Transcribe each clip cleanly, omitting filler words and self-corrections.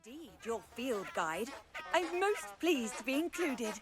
indeed your field guide. I'm most pleased to be included.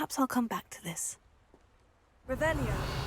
Perhaps I'll come back to this. Revelio.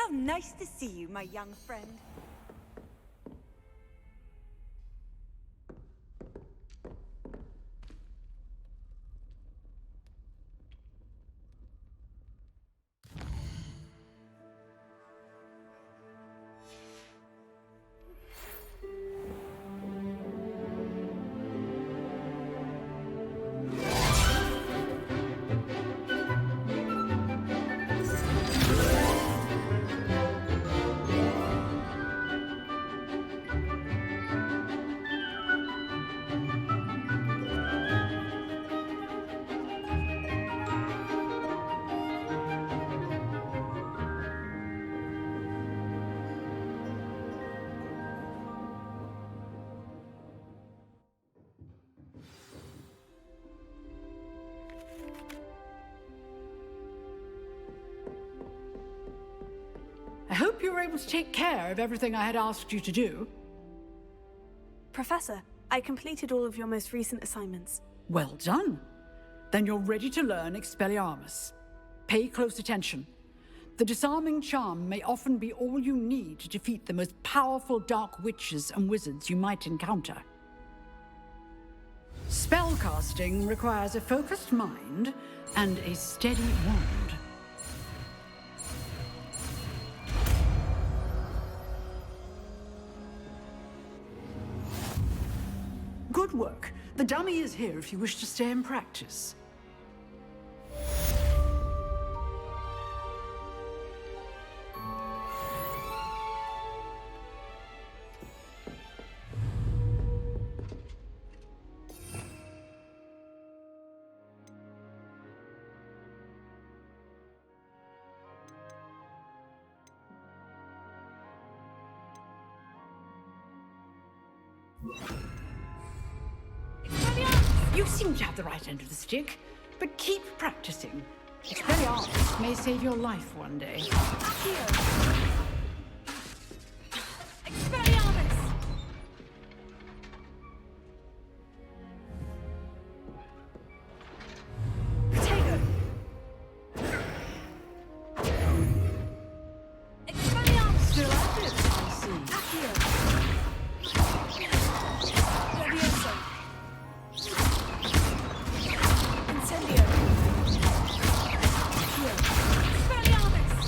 How nice to see you, my young friend. I hope you were able to take care of everything I had asked you to do. Professor, I completed all of your most recent assignments. Well done. Then you're ready to learn Expelliarmus. Pay close attention. The disarming charm may often be all you need to defeat the most powerful dark witches and wizards you might encounter. Spellcasting requires a focused mind and a steady wand. Good work. The dummy is here if you wish to stay and practice. You seem to have the right end of the stick, but keep practicing. Expelliarmus may save your life one day. Expelliarmus! Potato! Expelliarmus! Still active, I see. Levioso! Incendio! Expelliarmus!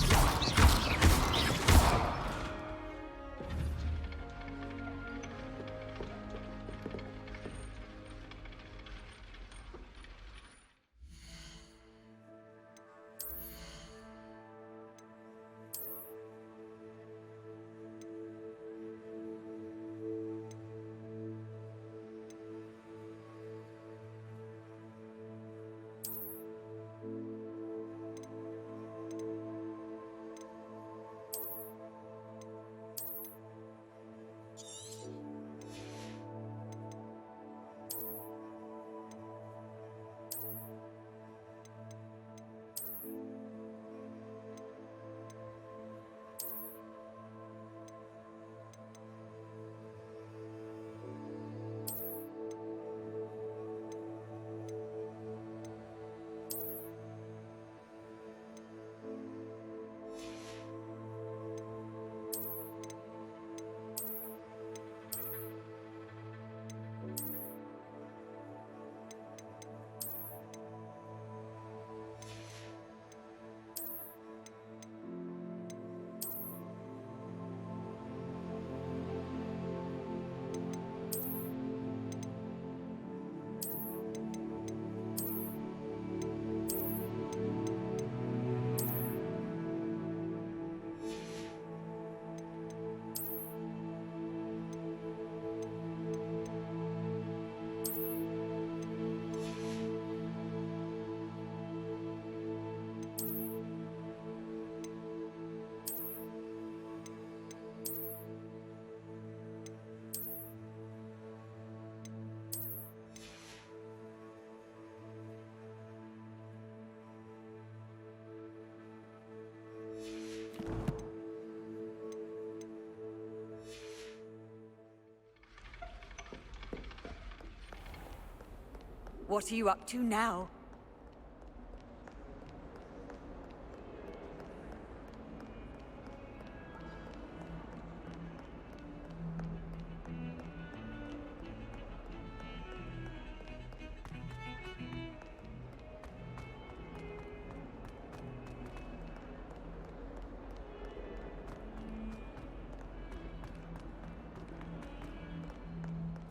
What are you up to now?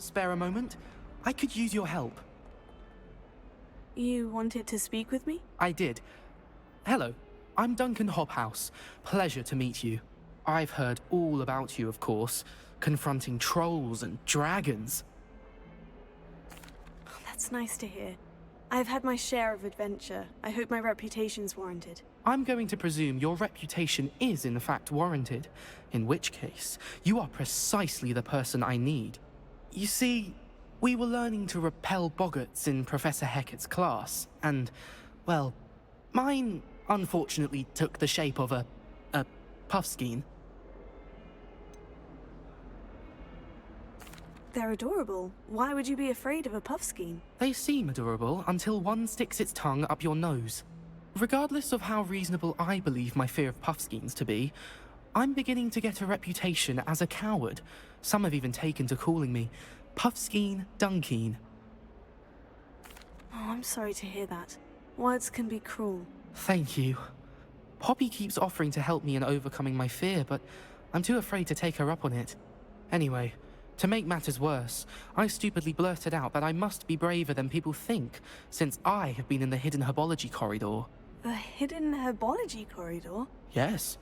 spare a moment? I could use your help. You wanted to speak with me? I did. Hello, I'm Duncan Hobhouse. Pleasure to meet you. I've heard all about you, of course, confronting trolls and dragons. Oh, that's nice to hear. I've had my share of adventure. I hope my reputation's warranted. I'm going to presume your reputation is in fact warranted, in which case, you are precisely the person I need. You see, we were learning to repel boggarts in Professor Hecat's class, and, well, mine unfortunately took the shape of a puffskein. They're adorable. Why would you be afraid of a puffskein? They seem adorable until one sticks its tongue up your nose. Regardless of how reasonable I believe my fear of puffskeins to be, I'm beginning to get a reputation as a coward. Some have even taken to calling me Puffskein Dunkeen. Oh, I'm sorry to hear that. Words can be cruel. Thank you. Poppy keeps offering to help me in overcoming my fear, but I'm too afraid to take her up on it. Anyway, to make matters worse, I stupidly blurted out that I must be braver than people think, since I have been in the hidden herbology corridor. The hidden herbology corridor? Yes.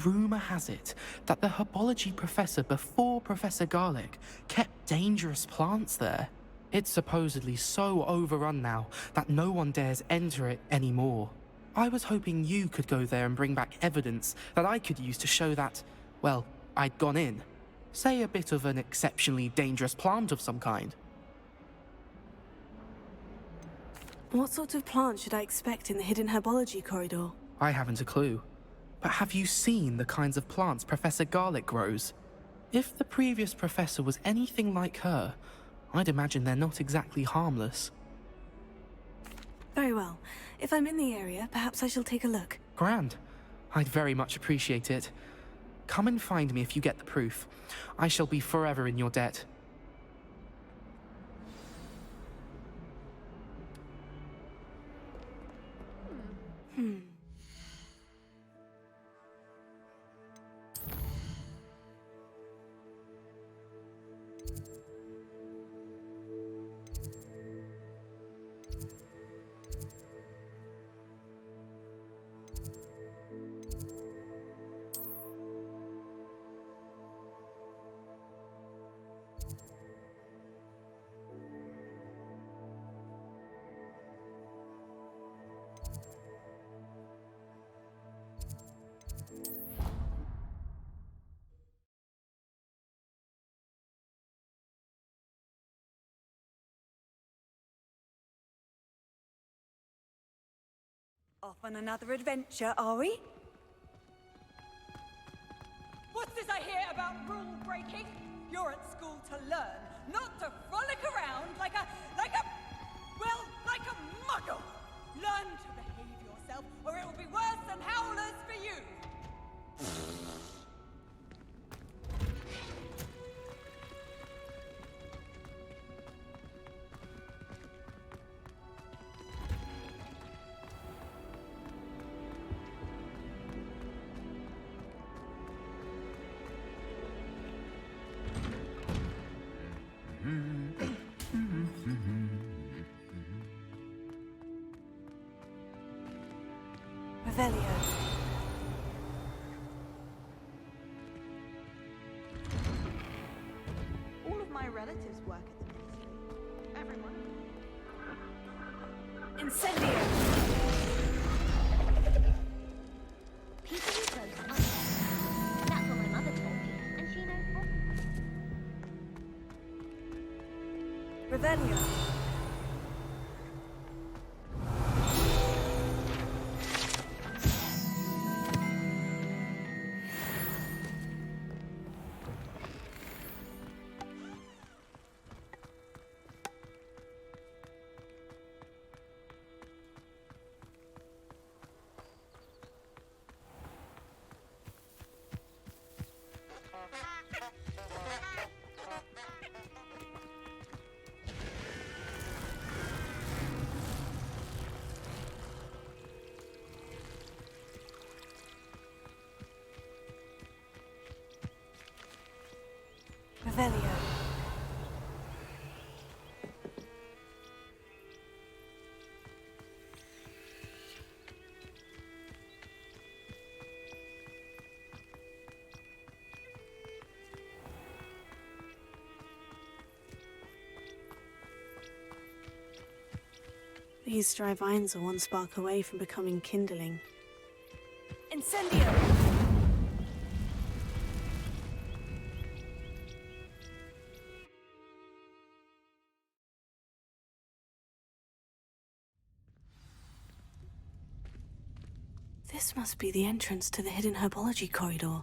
Rumor has it that the herbology professor before Professor Garlic kept dangerous plants there. It's supposedly so overrun now that no one dares enter it anymore. I was hoping you could go there and bring back evidence that I could use to show that, well, I'd gone in. Say a bit of an exceptionally dangerous plant of some kind. What sort of plant should I expect in the hidden herbology corridor? I haven't a clue. But have you seen the kinds of plants Professor Garlic grows? If the previous professor was anything like her, I'd imagine they're not exactly harmless. Very well. If I'm in the area, perhaps I shall take a look. Grand. I'd very much appreciate it. Come and find me if you get the proof. I shall be forever in your debt. Off on another adventure, are we? What's this I hear about rule breaking? You're at school to learn, not to frolic around like a muggle. Learn to behave yourself, or it will be worse than howlers for you. Revelio. All of my relatives work at the ministry. Everyone. Incendio! People who close money. That's what my mother told me, and she knows what. Revelio. These dry vines are one spark away from becoming kindling. Incendio! This must be the entrance to the hidden herbology corridor.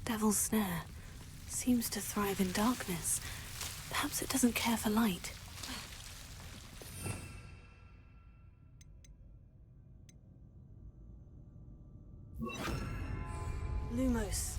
Devil's Snare seems to thrive in darkness. Perhaps it doesn't care for light. Lumos.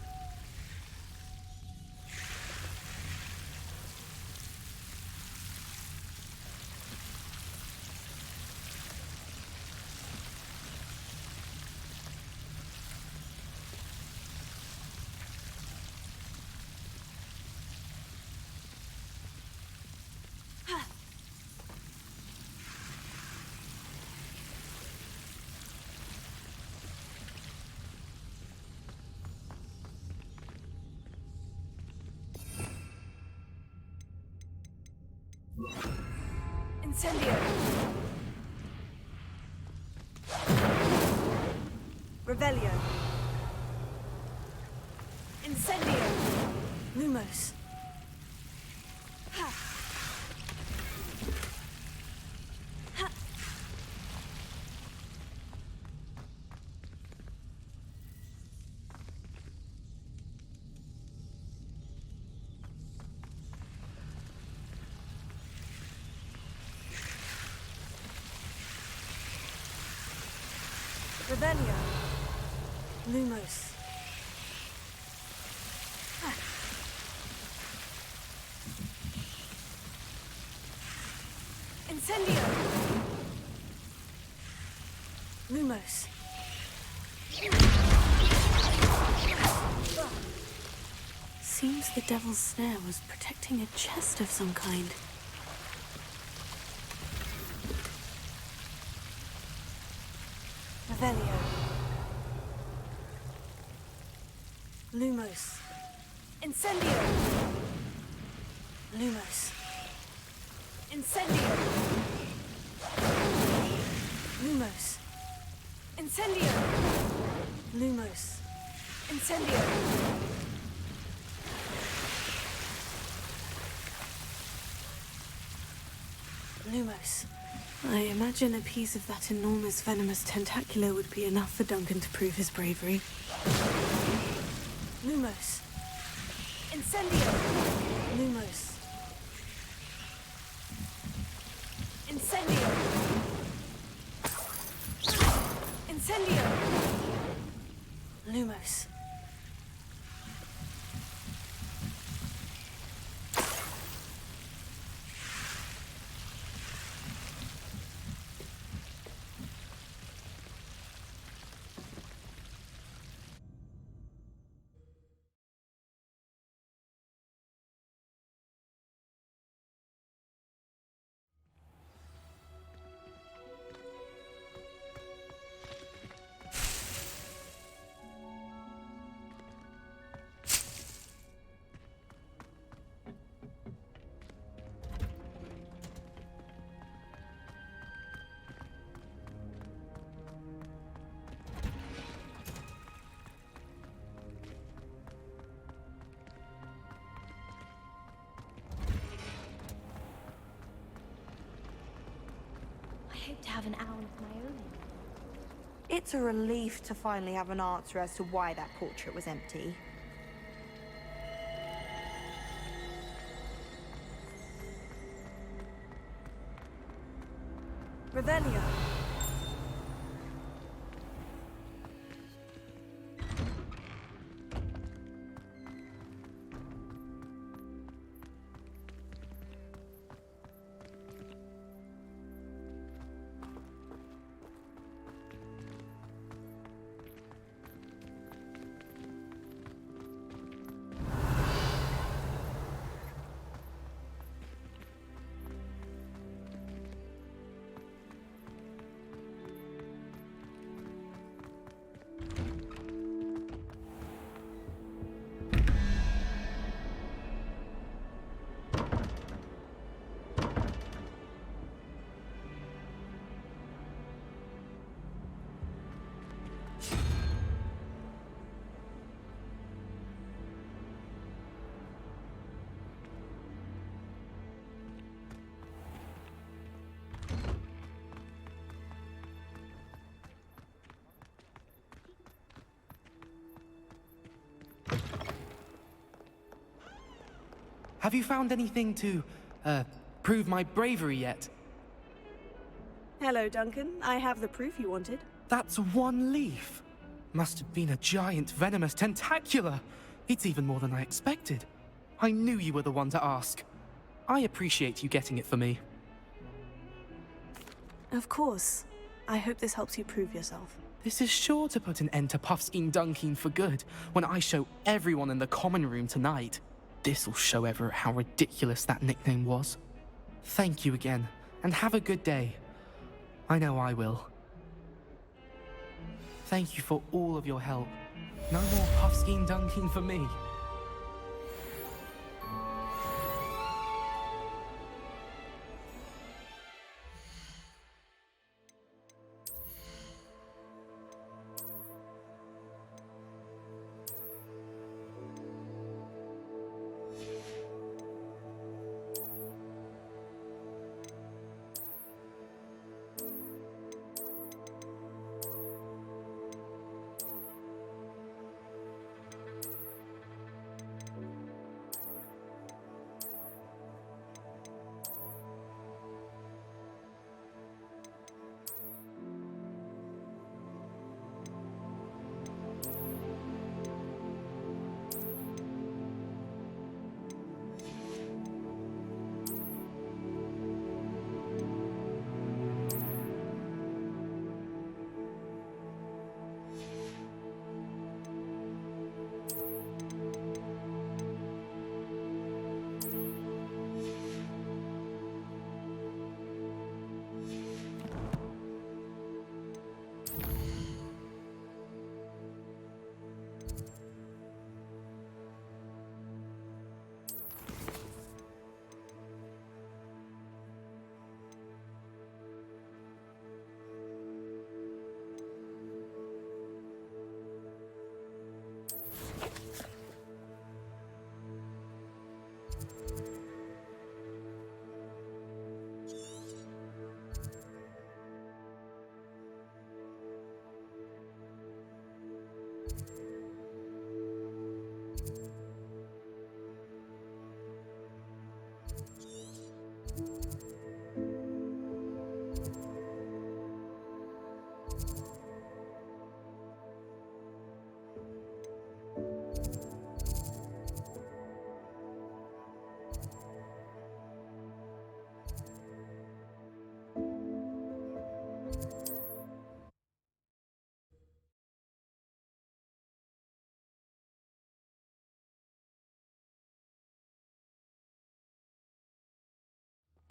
Incendio! Revelio! Incendio! Lumos. Revelio! Lumos. Incendio! Lumos. Seems the Devil's Snare was protecting a chest of some kind. Revelio! Lumos. Incendio! Lumos. Incendio! Lumos. Incendio! Lumos. Incendio! Lumos. I imagine a piece of that enormous venomous tentacular would be enough for Duncan to prove his bravery. Lumos. Incendio! Lumos. Incendio! Incendio! Lumos. I hope to have an owl of my own. It's a relief to finally have an answer as to why that portrait was empty. Revelio! Have you found anything to, prove my bravery yet? Hello, Duncan. I have the proof you wanted. That's one leaf. Must have been a giant venomous tentacula. It's even more than I expected. I knew you were the one to ask. I appreciate you getting it for me. Of course. I hope this helps you prove yourself. This is sure to put an end to Puffskein Dunkeen for good when I show everyone in the common room tonight. This'll show Everett how ridiculous that nickname was. Thank you again, and have a good day. I know I will. Thank you for all of your help. No more Puffskein Dunkeen for me.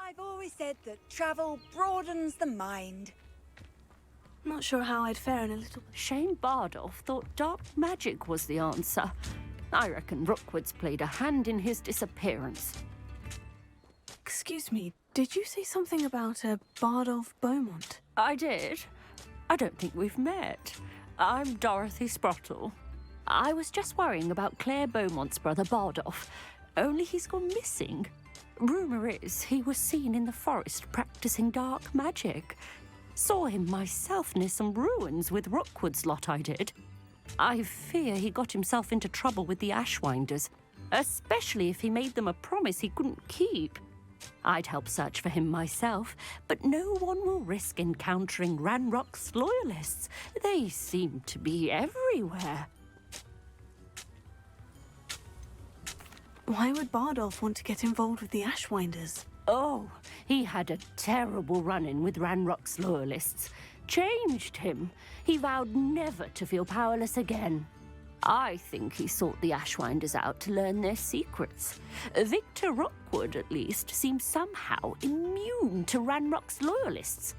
I've always said that travel broadens the mind. Not sure how I'd fare in a little... Shane Bardolph thought dark magic was the answer. I reckon Rookwood's played a hand in his disappearance. Excuse me, did you say something about a Bardolph Beaumont? I did. I don't think we've met. I'm Dorothy Sprottle. I was just worrying about Claire Beaumont's brother Bardolph, only he's gone missing. Rumour is he was seen in the forest practicing dark magic. Saw him myself near some ruins with Rookwood's lot I did. I fear he got himself into trouble with the Ashwinders, especially if he made them a promise he couldn't keep. I'd help search for him myself, but no one will risk encountering Ranrock's loyalists. They seem to be everywhere. Why would Bardolph want to get involved with the Ashwinders? Oh, he had a terrible run-in with Ranrock's loyalists. Changed him. He vowed never to feel powerless again. I think he sought the Ashwinders out to learn their secrets. Victor Rookwood, at least, seems somehow immune to Ranrock's loyalists.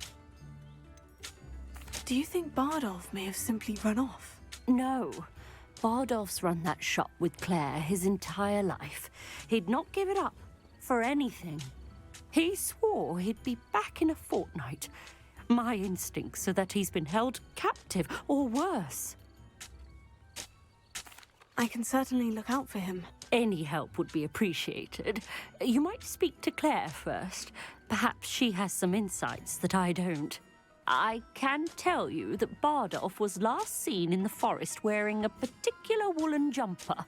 Do you think Bardolph may have simply run off? No. Bardolph's run that shop with Claire his entire life. He'd not give it up for anything. He swore he'd be back in a fortnight. My instincts are that he's been held captive, or worse. I can certainly look out for him. Any help would be appreciated. You might speak to Claire first. Perhaps she has some insights that I don't. I can tell you that Bardolph was last seen in the forest wearing a particular woolen jumper,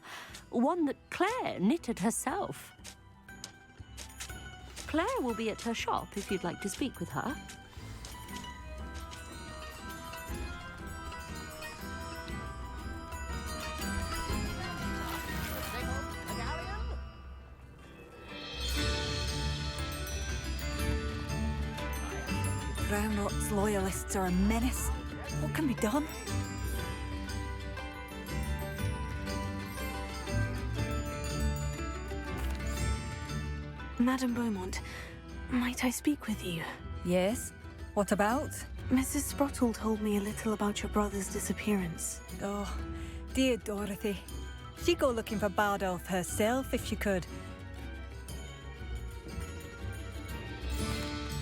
one that Claire knitted herself. Claire will be at her shop if you'd like to speak with her. Rock's loyalists are a menace. What can be done? Madame Beaumont, might I speak with you? Yes? What about? Mrs. Sprottle told me a little about your brother's disappearance. Oh, dear Dorothy. She'd go looking for Bardolph herself if she could.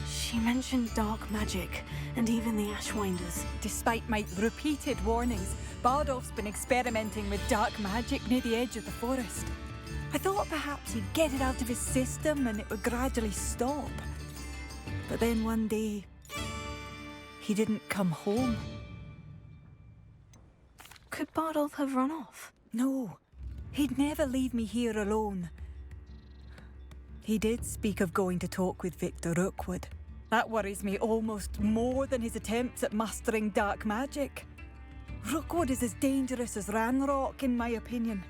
She mentioned dark magic and even the Ashwinders. Despite my repeated warnings, Bardolph's been experimenting with dark magic near the edge of the forest. I thought perhaps he'd get it out of his system and it would gradually stop. But then one day, he didn't come home. Could Bardolph have run off? No, he'd never leave me here alone. He did speak of going to talk with Victor Rookwood. That worries me almost more than his attempts at mastering dark magic. Rookwood is as dangerous as Ranrock, in my opinion.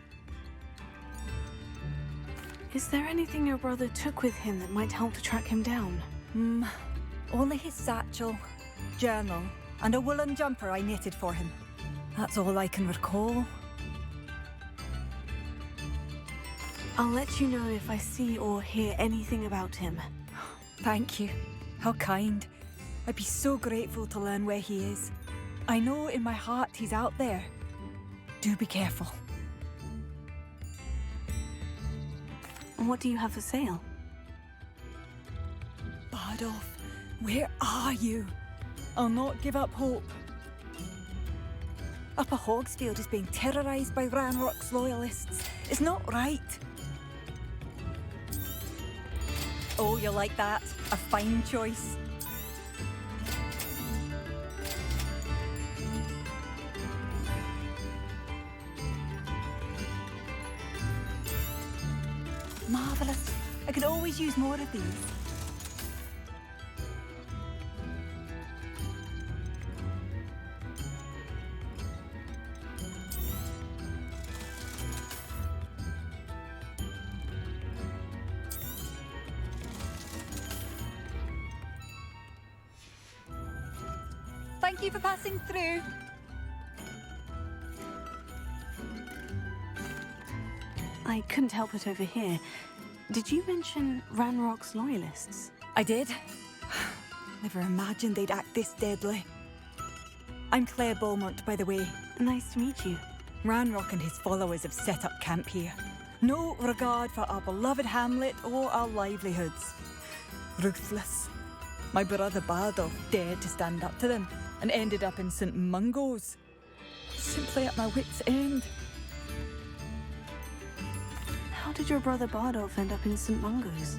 Is there anything your brother took with him that might help to track him down? Only his satchel, journal, and a woolen jumper I knitted for him. That's all I can recall. I'll let you know if I see or hear anything about him. Thank you. How kind. I'd be so grateful to learn where he is. I know in my heart he's out there. Do be careful. What do you have for sale? Bardolph, where are you? I'll not give up hope. Upper Hogsfield is being terrorised by Ranrock's loyalists. It's not right. Oh, you like that? A fine choice. Marvellous. I could always use more of these. Thank you for passing through. I couldn't help it over here. Did you mention Ranrock's loyalists? I did. Never imagined they'd act this deadly. I'm Claire Beaumont, by the way. Nice to meet you. Ranrock and his followers have set up camp here. No regard for our beloved hamlet or our livelihoods. Ruthless. My brother Bardolph dared to stand up to them and ended up in St. Mungo's. Simply at my wit's end. How did your brother Bardolph end up in St. Mungo's?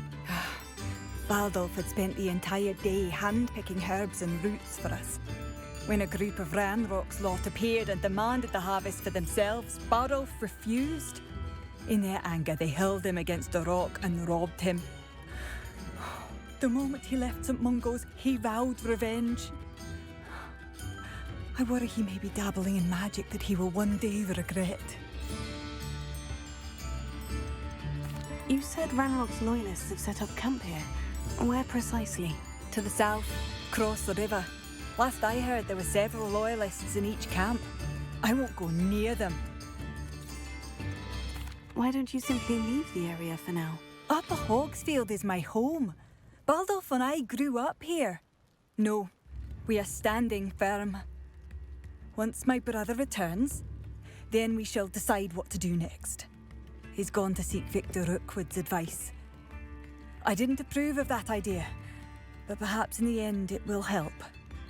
Bardolph had spent the entire day hand-picking herbs and roots for us. When a group of Ranrock's lot appeared and demanded the harvest for themselves, Bardolph refused. In their anger, they hurled him against a rock and robbed him. The moment he left St. Mungo's, he vowed revenge. I worry he may be dabbling in magic that he will one day regret. You said Ranrock's loyalists have set up camp here. Where precisely? To the south, across the river. Last I heard, there were several loyalists in each camp. I won't go near them. Why don't you simply leave the area for now? Upper Hogsfield is my home. Bardolph and I grew up here. No, we are standing firm. Once my brother returns, then we shall decide what to do next. He's gone to seek Victor Rookwood's advice. I didn't approve of that idea, but perhaps in the end it will help.